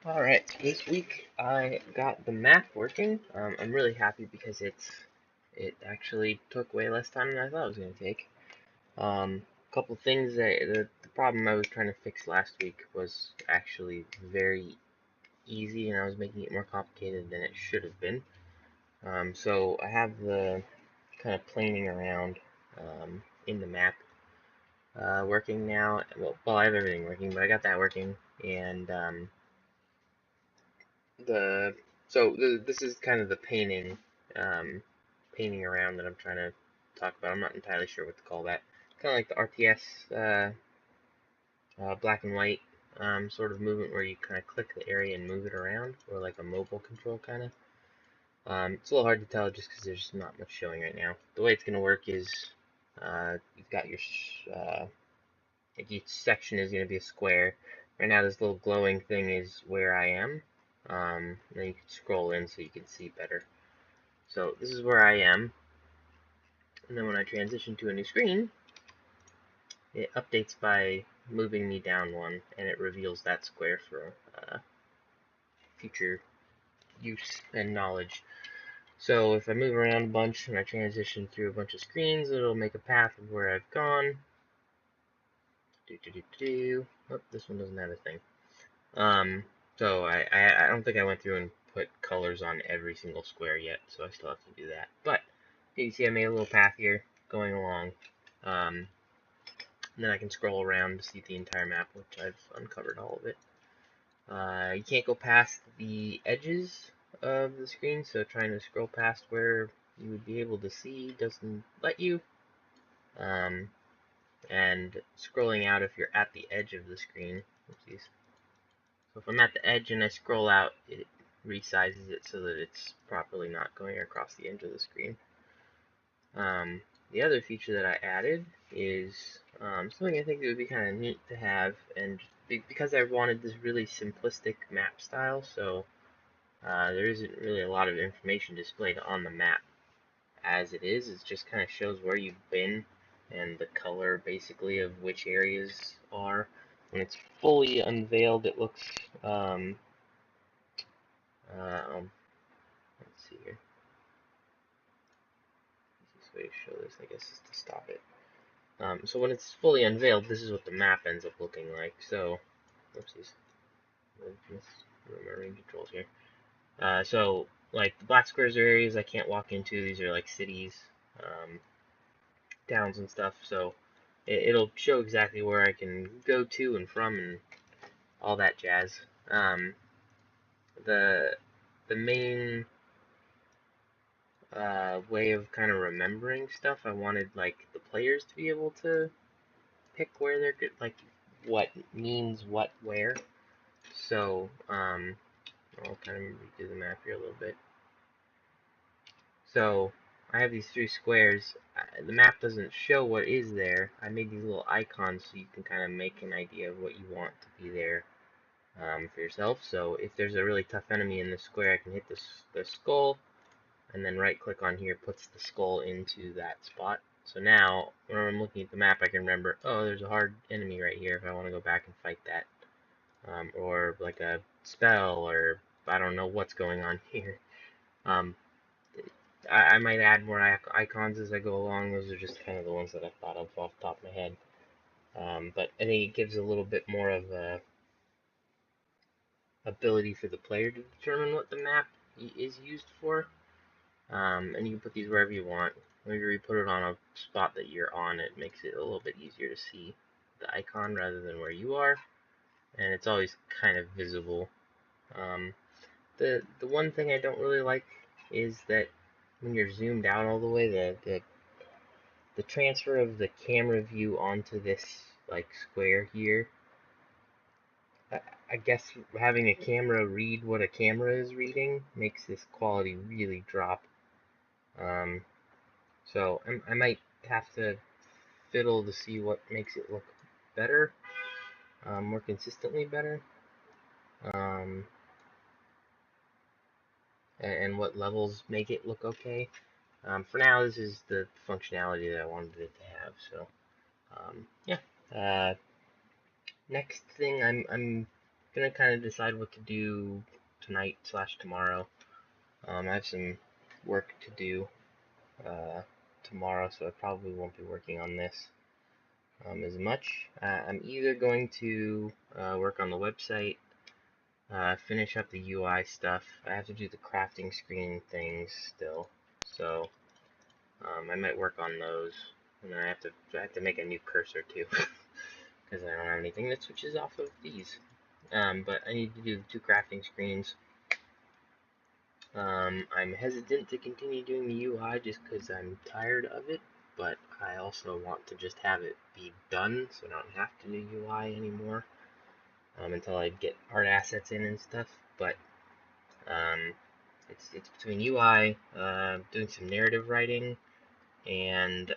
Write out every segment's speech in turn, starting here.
Alright, this week I got the map working. I'm really happy because it actually took way less time than I thought it was going to take. A couple things that the problem I was trying to fix last week was actually very easy, and I was making it more complicated than it should have been. So I have the kind of planing around in the map working now. Well, I have everything working, but I got that working, and the this is kind of the painting around that I'm trying to talk about. I'm not entirely sure what to call that. Kind of like the RTS black and white sort of movement where you kind of click the area and move it around, or like a mobile control kind of. It's a little hard to tell just because there's not much showing right now. The way it's going to work is you've got your like each section is going to be a square. Right now, this little glowing thing is where I am. Then you can scroll in so you can see better. So this is where I am, and then when I transition to a new screen, it updates by moving me down one, and it reveals that square for future use and knowledge. So if I move around a bunch and I transition through a bunch of screens, it'll make a path of where I've gone. Oh, this one doesn't have a thing. Um, so I don't think I went through and put colors on every single square yet, so I still have to do that. But you can see I made a little path here going along. Um, and then I can scroll around to see the entire map, which I've uncovered all of it. You can't go past the edges of the screen, so trying to scroll past where you would be able to see doesn't let you. Um, and scrolling out if you're at the edge of the screen. Oopsies. So if I'm at the edge and I scroll out, it resizes it so that it's properly not going across the edge of the screen. The other feature that I added is something I think that would be kind of neat to have, and because I wanted this really simplistic map style, so there isn't really a lot of information displayed on the map as it is. It just kind of shows where you've been and the color basically of which areas are. When it's fully unveiled, it looks um, let's see here. Easiest way to show this, I guess, is to stop it. So when it's fully unveiled, this is what the map ends up looking like. So, oopsies, my range controls here. So like the black squares are areas I can't walk into. These are like cities, um, towns, and stuff. So it'll show exactly where I can go to and from and all that jazz. Um, the the main way of kind of remembering stuff, I wanted like the players to be able to pick where they're good, like what means what where. So I'll kind of redo the map here a little bit. So I have these three squares. The map doesn't show what is there. I made these little icons so you can kind of make an idea of what you want to be there for yourself. So if there's a really tough enemy in this square, I can hit the skull, and then right click on here puts the skull into that spot. So now, when I'm looking at the map, I can remember, oh, there's a hard enemy right here if I want to go back and fight that. Or like a spell, or I don't know what's going on here. Um, I might add more icons as I go along. Those are just kind of the ones that I thought of off the top of my head. But I think it gives a little bit more of a ability for the player to determine what the map is used for. And you can put these wherever you want. Whenever you put it on a spot that you're on, it makes it a little bit easier to see the icon rather than where you are. And it's always kind of visible. Um, the one thing I don't really like is that when you're zoomed out all the way, the transfer of the camera view onto this like square here. I, I guess having a camera read what a camera is reading makes this quality really drop. Um, so I might have to fiddle to see what makes it look better, more consistently better, um, and what levels make it look okay. For now, this is the functionality that I wanted it to have. So yeah. Next thing, I'm gonna kind of decide what to do tonight / tomorrow. I have some work to do tomorrow, so I probably won't be working on this as much. I'm either going to work on the website, finish up the UI stuff. I have to do the crafting screen things still, so I might work on those, and then I have to make a new cursor too, because I don't have anything that switches off of these. But I need to do the 2 crafting screens. I'm hesitant to continue doing the UI just because I'm tired of it, but I also want to just have it be done so I don't have to do UI anymore until I get art assets in and stuff. But um, it's between UI, doing some narrative writing, and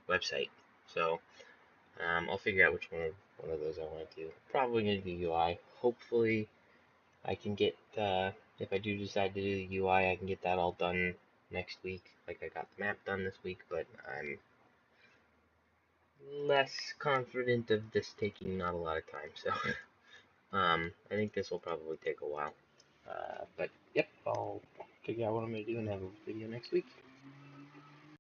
website. So I'll figure out which one of those I want to do. Probably gonna do UI. Hopefully, I can get if I do decide to do the UI, I can get that all done next week. Like I got the map done this week, but I'm less confident of this taking not a lot of time. So I think this will probably take a while. But yep, I'll figure out what I'm gonna do and have a video next week.